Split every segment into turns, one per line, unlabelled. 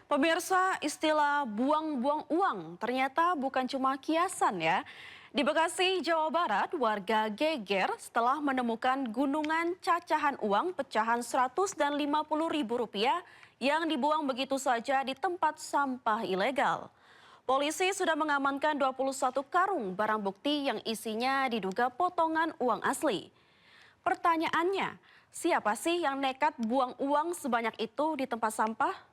Pemirsa, istilah buang-buang uang ternyata bukan cuma kiasan ya. Di Bekasi, Jawa Barat, warga geger setelah menemukan gunungan cacahan uang pecahan 100 dan 50 ribu rupiah yang dibuang begitu saja di tempat sampah ilegal. Polisi sudah mengamankan 21 karung barang bukti yang isinya diduga potongan uang asli. Pertanyaannya, siapa sih yang nekat buang uang sebanyak itu di tempat sampah?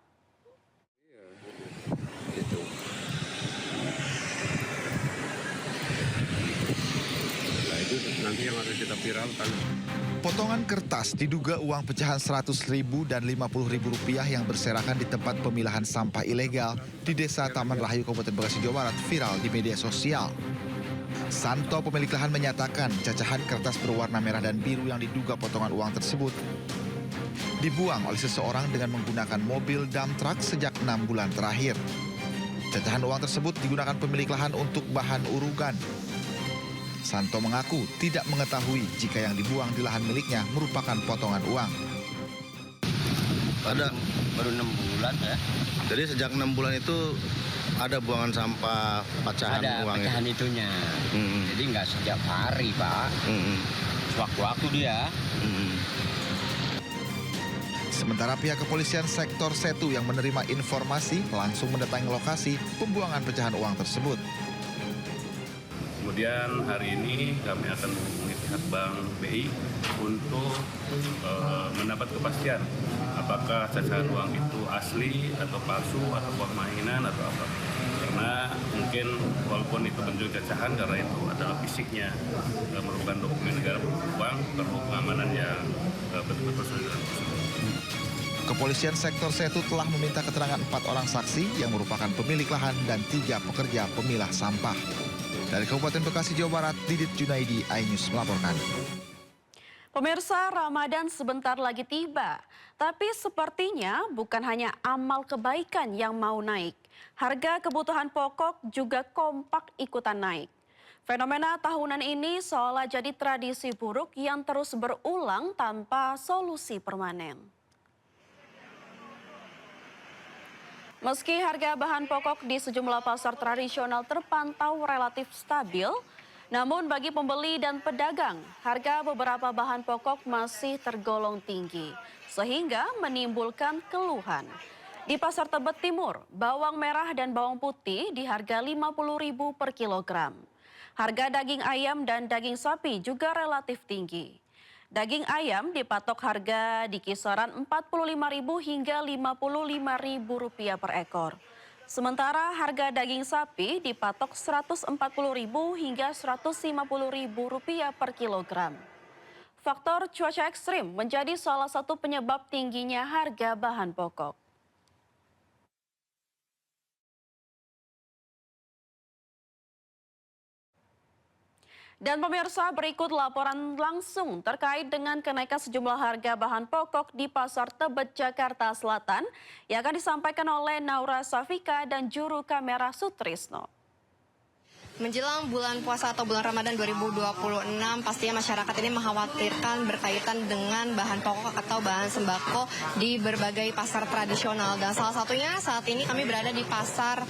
Nah, itu nanti yang akan kita viralkan.
Potongan kertas diduga uang pecahan 100.000 dan 50.000 rupiah yang berserakan di tempat pemilahan sampah ilegal di Desa Taman Rahayu, Kabupaten Bekasi, Jawa Barat viral di media sosial. Santo pemilik lahan menyatakan cacahan kertas berwarna merah dan biru yang diduga potongan uang tersebut dibuang oleh seseorang dengan menggunakan mobil dump truck sejak 6 bulan terakhir. Cacahan uang tersebut digunakan pemilik lahan untuk bahan urugan. Santo mengaku tidak mengetahui jika yang dibuang di lahan miliknya merupakan potongan uang.
Ada baru 6 bulan ya. Jadi sejak 6 bulan itu ada buangan sampah pecahan uang. Ada pecahan itunya. Jadi nggak setiap hari, Pak. Sewaktu-waktu dia.
Sementara pihak kepolisian sektor Setu yang menerima informasi langsung mendatangi lokasi pembuangan pecahan uang tersebut.
Kemudian hari ini kami akan menghubungi pihak Bank BI untuk mendapat kepastian apakah cacahan uang itu asli atau palsu atau uang mainan atau apa. Karena mungkin walaupun itu bentuk cacahan karena itu adalah fisiknya merupakan dokumen negara beruang, perlu pengamanan yang betul-betul sudah.
Kepolisian sektor Setu telah meminta keterangan 4 orang saksi yang merupakan pemilik lahan dan 3 pekerja pemilah sampah. Dari Kabupaten Bekasi, Jawa Barat, Didit Junaidi, iNews melaporkan.
Pemirsa, Ramadan sebentar lagi tiba. Tapi sepertinya bukan hanya amal kebaikan yang mau naik. Harga kebutuhan pokok juga kompak ikutan naik. Fenomena tahunan ini seolah jadi tradisi buruk yang terus berulang tanpa solusi permanen. Meski harga bahan pokok di sejumlah pasar tradisional terpantau relatif stabil, namun bagi pembeli dan pedagang, harga beberapa bahan pokok masih tergolong tinggi, sehingga menimbulkan keluhan. Di Pasar Tebet Timur, bawang merah dan bawang putih di harga Rp50.000 per kilogram. Harga daging ayam dan daging sapi juga relatif tinggi. Daging ayam dipatok harga di kisaran Rp45.000 hingga Rp55.000 per ekor. Sementara harga daging sapi dipatok Rp140.000 hingga Rp150.000 per kilogram. Faktor cuaca ekstrim menjadi salah satu penyebab tingginya harga bahan pokok. Dan pemirsa, berikut laporan langsung terkait dengan kenaikan sejumlah harga bahan pokok di Pasar Tebet, Jakarta Selatan yang akan disampaikan oleh Naura Safika dan juru kamera Sutrisno.
Menjelang bulan puasa atau bulan Ramadan 2026, pastinya masyarakat ini mengkhawatirkan berkaitan dengan bahan pokok atau bahan sembako di berbagai pasar tradisional. Dan salah satunya saat ini kami berada di Pasar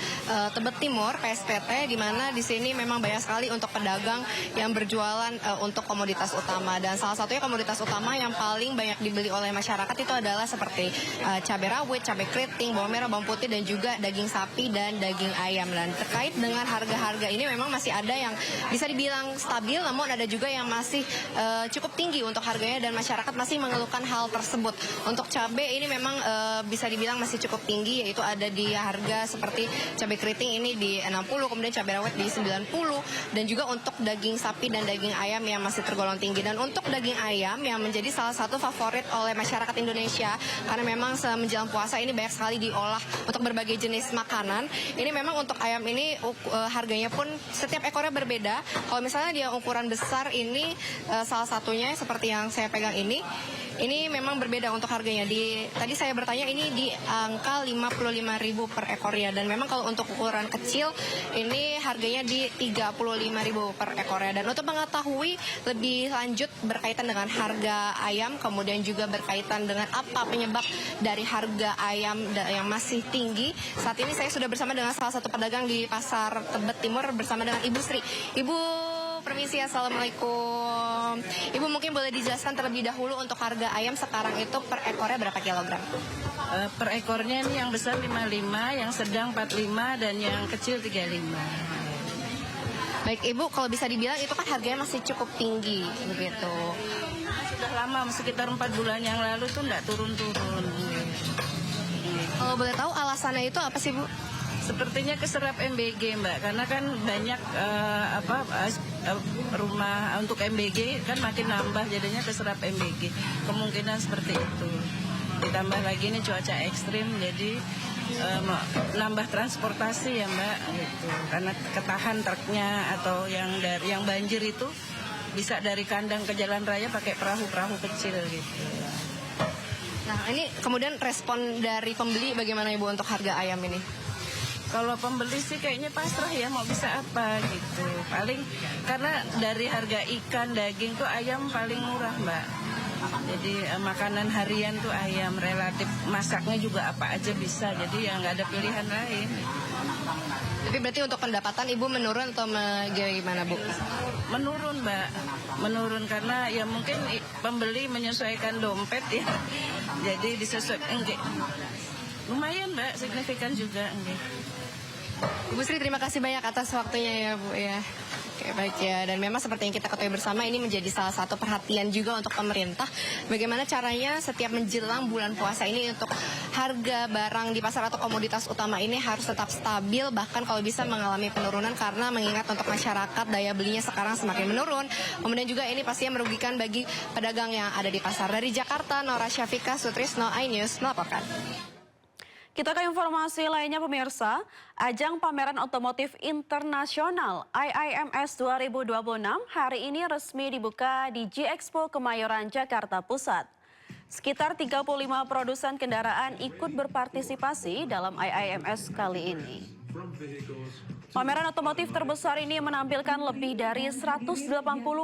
Tebet Timur, PSPT, di mana di sini memang banyak sekali untuk pedagang yang berjualan untuk komoditas utama. Dan salah satunya komoditas utama yang paling banyak dibeli oleh masyarakat itu adalah seperti cabai rawit, cabai keriting, bawang merah, bawang putih, dan juga daging sapi dan daging ayam. Dan terkait dengan harga-harga ini memang masih ada yang bisa dibilang stabil, namun ada juga yang masih cukup tinggi untuk harganya dan masyarakat masih mengeluhkan hal tersebut. Untuk cabai ini memang bisa dibilang masih cukup tinggi, yaitu ada di harga seperti cabai keriting ini di 60, kemudian cabai rawit di 90, dan juga untuk daging sapi dan daging ayam yang masih tergolong tinggi. Dan untuk daging ayam yang menjadi salah satu favorit oleh masyarakat Indonesia, karena memang menjelang puasa ini banyak sekali diolah untuk berbagai jenis makanan. Ini memang untuk ayam ini harganya pun setiap ekornya berbeda. Kalau misalnya dia ukuran besar ini salah satunya seperti yang saya pegang ini Ini memang berbeda untuk harganya. Tadi saya bertanya ini di angka 55.000 per ekor ya. Dan memang kalau untuk ukuran kecil ini harganya di 35.000 per ekor ya. Dan untuk mengetahui lebih lanjut berkaitan dengan harga ayam, kemudian juga berkaitan dengan apa penyebab dari harga ayam yang masih tinggi, saat ini saya sudah bersama dengan salah satu pedagang di Pasar Tebet Timur bersama dengan Ibu Sri. Ibu, permisi, assalamualaikum. Ibu mungkin boleh dijelaskan terlebih dahulu untuk harga ayam sekarang itu per ekornya berapa kilogram?
Per ekornya ini yang besar 55, yang sedang 45, dan yang kecil 35.
Baik Ibu, kalau bisa dibilang itu kan harganya masih cukup tinggi begitu.
Sudah lama, sekitar 4 bulan yang lalu tuh nggak turun-turun.
Kalau boleh tahu alasannya itu apa sih Bu?
Sepertinya keserap MBG Mbak, karena kan banyak rumah untuk MBG kan makin nambah, jadinya keserap MBG. Kemungkinan seperti itu. Ditambah lagi ini cuaca ekstrim, jadi nambah transportasi ya Mbak, gitu. Karena ketahan truknya atau yang banjir itu bisa dari kandang ke jalan raya pakai perahu-perahu kecil gitu.
Nah ini kemudian respon dari pembeli bagaimana Ibu untuk harga ayam ini?
Kalau pembeli sih kayaknya pasrah ya, mau bisa apa gitu. Paling karena dari harga ikan, daging tuh ayam paling murah Mbak. Jadi makanan harian tuh ayam, relatif masaknya juga apa aja bisa. Jadi ya nggak ada pilihan lain.
Tapi berarti untuk pendapatan Ibu menurun atau gimana Bu?
Menurun Mbak, menurun karena ya mungkin pembeli menyesuaikan dompet ya. Jadi disesuaikan. Lumayan Mbak, signifikan juga.
Ibu Sri, terima kasih banyak atas waktunya ya Bu ya. Oke, baik ya. Dan memang seperti yang kita ketahui bersama, ini menjadi salah satu perhatian juga untuk pemerintah. Bagaimana caranya setiap menjelang bulan puasa ini untuk harga barang di pasar atau komoditas utama ini harus tetap stabil, bahkan kalau bisa mengalami penurunan, karena mengingat untuk masyarakat daya belinya sekarang semakin menurun. Kemudian juga ini pastinya merugikan bagi pedagang yang ada di pasar. Dari Jakarta, Nora Syafika, Sutrisno, iNews melaporkan.
Kita ke informasi lainnya pemirsa, ajang pameran otomotif internasional IIMS 2026 hari ini resmi dibuka di G-Expo Kemayoran, Jakarta Pusat. Sekitar 35 produsen kendaraan ikut berpartisipasi dalam IIMS kali ini. Pameran otomotif terbesar ini menampilkan lebih dari 180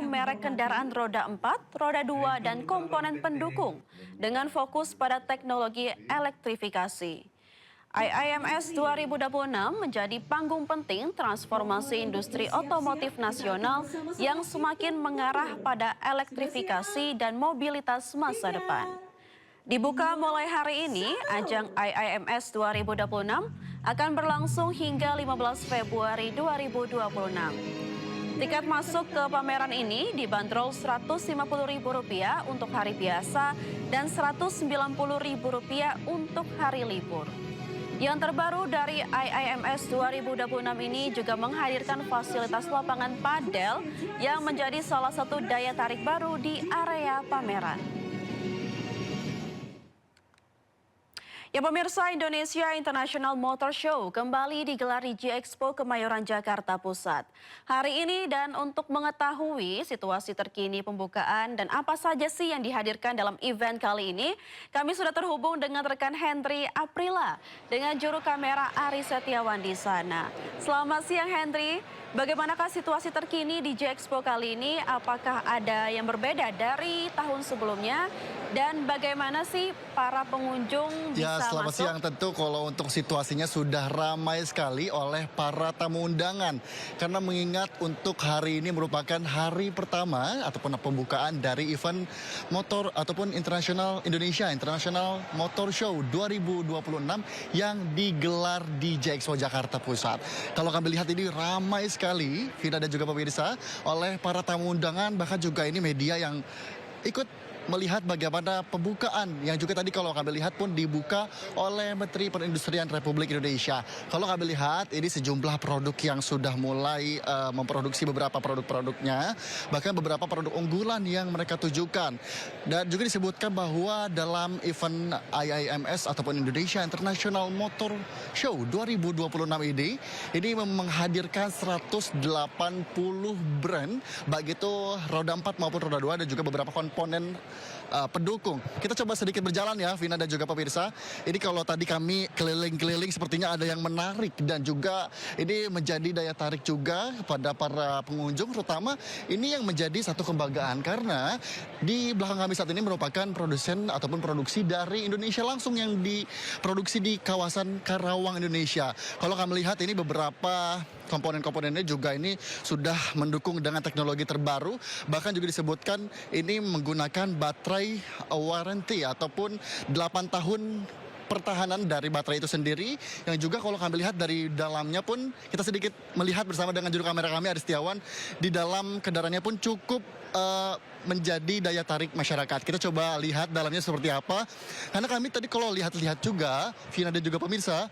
merek kendaraan roda 4, roda 2, dan komponen pendukung dengan fokus pada teknologi elektrifikasi. IIMS 2026 menjadi panggung penting transformasi industri otomotif nasional yang semakin mengarah pada elektrifikasi dan mobilitas masa depan. Dibuka mulai hari ini, ajang IIMS 2026 akan berlangsung hingga 15 Februari 2026. Tiket masuk ke pameran ini dibanderol Rp150.000 untuk hari biasa dan Rp190.000 untuk hari libur. Yang terbaru dari IIMS 2026 ini juga menghadirkan fasilitas lapangan padel yang menjadi salah satu daya tarik baru di area pameran. Ya pemirsa, Indonesia International Motor Show kembali digelar di G-Expo Kemayoran, Jakarta Pusat. Hari ini dan untuk mengetahui situasi terkini pembukaan dan apa saja sih yang dihadirkan dalam event kali ini, kami sudah terhubung dengan rekan Hendry Aprila dengan juru kamera Ari Setiawan di sana. Selamat siang Hendry, bagaimanakah situasi terkini di G-Expo kali ini? Apakah ada yang berbeda dari tahun sebelumnya? Dan bagaimana sih para pengunjung bisa
selamat
masuk?
siang. Tentu kalau untuk situasinya sudah ramai sekali oleh para tamu undangan. Karena mengingat untuk hari ini merupakan hari pertama ataupun pembukaan dari event motor ataupun Indonesia International Motor Show 2026 yang digelar di G-Expo Jakarta Pusat. Kalau kami lihat ini ramai sekali, Vina dan juga pemirsa, oleh para tamu undangan, bahkan juga ini media yang ikut melihat bagaimana pembukaan yang juga tadi kalau kami lihat pun dibuka oleh Menteri Perindustrian Republik Indonesia. Kalau kami lihat ini sejumlah produk yang sudah mulai memproduksi beberapa produk-produknya, bahkan beberapa produk unggulan yang mereka tujukan. Dan juga disebutkan bahwa dalam event IIMS ataupun Indonesia International Motor Show 2026 ini menghadirkan 180 brand, baik itu roda 4 maupun roda 2 dan juga beberapa komponen pendukung. Kita coba sedikit berjalan ya, Vina dan juga pemirsa. Ini kalau tadi kami keliling-keliling sepertinya ada yang menarik dan juga ini menjadi daya tarik juga kepada para pengunjung, terutama ini yang menjadi satu kebanggaan karena di belakang kami saat ini merupakan produsen ataupun produksi dari Indonesia langsung yang diproduksi di kawasan Karawang, Indonesia. Kalau kami lihat ini beberapa komponen-komponennya juga ini sudah mendukung dengan teknologi terbaru, bahkan juga disebutkan ini menggunakan baterai warranty ataupun 8 tahun pertahanan dari baterai itu sendiri, yang juga kalau kami lihat dari dalamnya pun kita sedikit melihat bersama dengan juru kamera kami Ari Setiawan, di dalam kendaraannya pun cukup menjadi daya tarik masyarakat. Kita coba lihat dalamnya seperti apa, karena kami tadi kalau lihat-lihat juga, Vina dan juga pemirsa,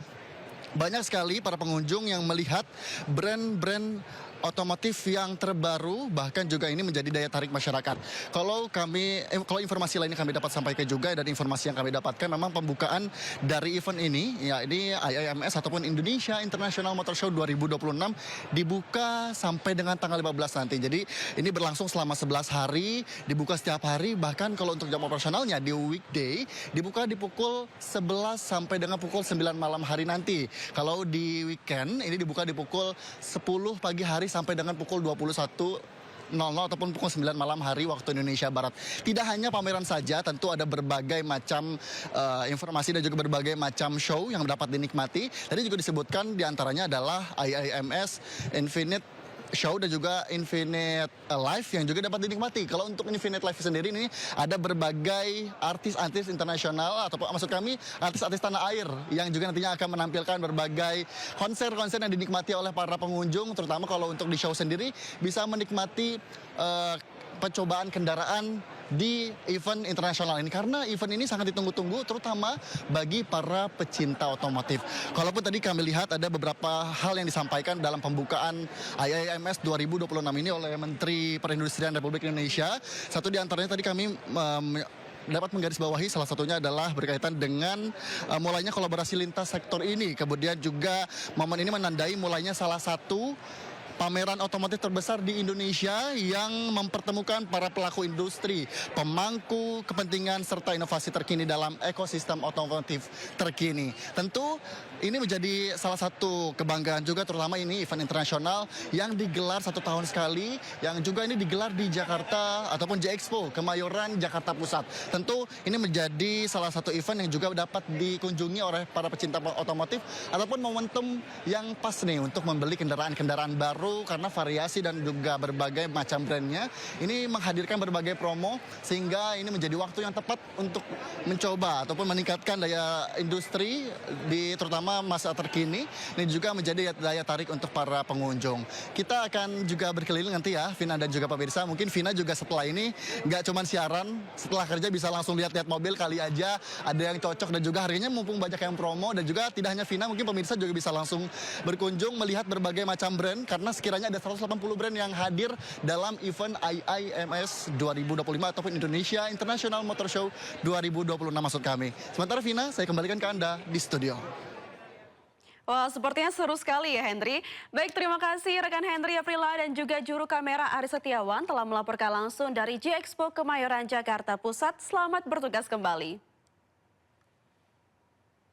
banyak sekali para pengunjung yang melihat brand-brand otomotif yang terbaru, bahkan juga ini menjadi daya tarik masyarakat. Kalau informasi lainnya kami dapat sampaikan juga, dan informasi yang kami dapatkan memang pembukaan dari event ini, ya ini IIMS ataupun Indonesia International Motor Show 2026 dibuka sampai dengan tanggal 15 nanti. Jadi ini berlangsung selama 11 hari, dibuka setiap hari, bahkan kalau untuk jam operasionalnya di weekday dibuka di pukul 11 sampai dengan pukul 9 malam hari nanti. Kalau di weekend ini dibuka di pukul 10 pagi hari sampai dengan pukul 21.00 ataupun pukul 9 malam hari waktu Indonesia Barat. Tidak hanya pameran saja, tentu ada berbagai macam informasi dan juga berbagai macam show yang dapat dinikmati. Tadi juga disebutkan diantaranya adalah IIMS Infinite Show dan juga Infinite Life yang juga dapat dinikmati. Kalau untuk Infinite Life sendiri ini ada berbagai artis-artis internasional, atau maksud kami artis-artis tanah air yang juga nantinya akan menampilkan berbagai konser-konser yang dinikmati oleh para pengunjung, terutama kalau untuk di show sendiri bisa menikmati percobaan kendaraan di event internasional ini, karena event ini sangat ditunggu-tunggu terutama bagi para pecinta otomotif. Kalaupun tadi kami lihat ada beberapa hal yang disampaikan dalam pembukaan IIMS 2026 ini oleh Menteri Perindustrian Republik Indonesia, satu di antaranya tadi kami dapat menggarisbawahi, salah satunya adalah berkaitan dengan mulainya kolaborasi lintas sektor ini. Kemudian juga momen ini menandai mulainya salah satu pameran otomotif terbesar di Indonesia yang mempertemukan para pelaku industri, pemangku kepentingan serta inovasi terkini dalam ekosistem otomotif terkini. Tentu ini menjadi salah satu kebanggaan juga, terutama ini event internasional yang digelar 1 tahun sekali, yang juga ini digelar di Jakarta ataupun J-Expo Kemayoran, Jakarta Pusat. Tentu ini menjadi salah satu event yang juga dapat dikunjungi oleh para pecinta otomotif ataupun momentum yang pas nih untuk membeli kendaraan-kendaraan baru, karena variasi dan juga berbagai macam brandnya ini menghadirkan berbagai promo, sehingga ini menjadi waktu yang tepat untuk mencoba ataupun meningkatkan daya industri di terutama masa terkini. Ini juga menjadi daya tarik untuk para pengunjung. Kita akan juga berkeliling nanti ya, Vina dan juga pemirsa. Mungkin Vina juga setelah ini nggak cuma siaran, setelah kerja bisa langsung lihat-lihat mobil, kali aja ada yang cocok, dan juga harganya mumpung banyak yang promo. Dan juga tidak hanya Vina, mungkin pemirsa juga bisa langsung berkunjung melihat berbagai macam brand, karena sekiranya ada 180 brand yang hadir dalam event IIMS 2025 ataupun Indonesia International Motor Show 2026 maksud kami. Sementara Vina, saya kembalikan ke Anda di studio.
Wah, sepertinya seru sekali ya, Hendri. Baik, terima kasih rekan Hendri Aprila dan juga juru kamera Ari Setiawan telah melaporkan langsung dari J-Expo Kemayoran, Jakarta Pusat. Selamat bertugas kembali.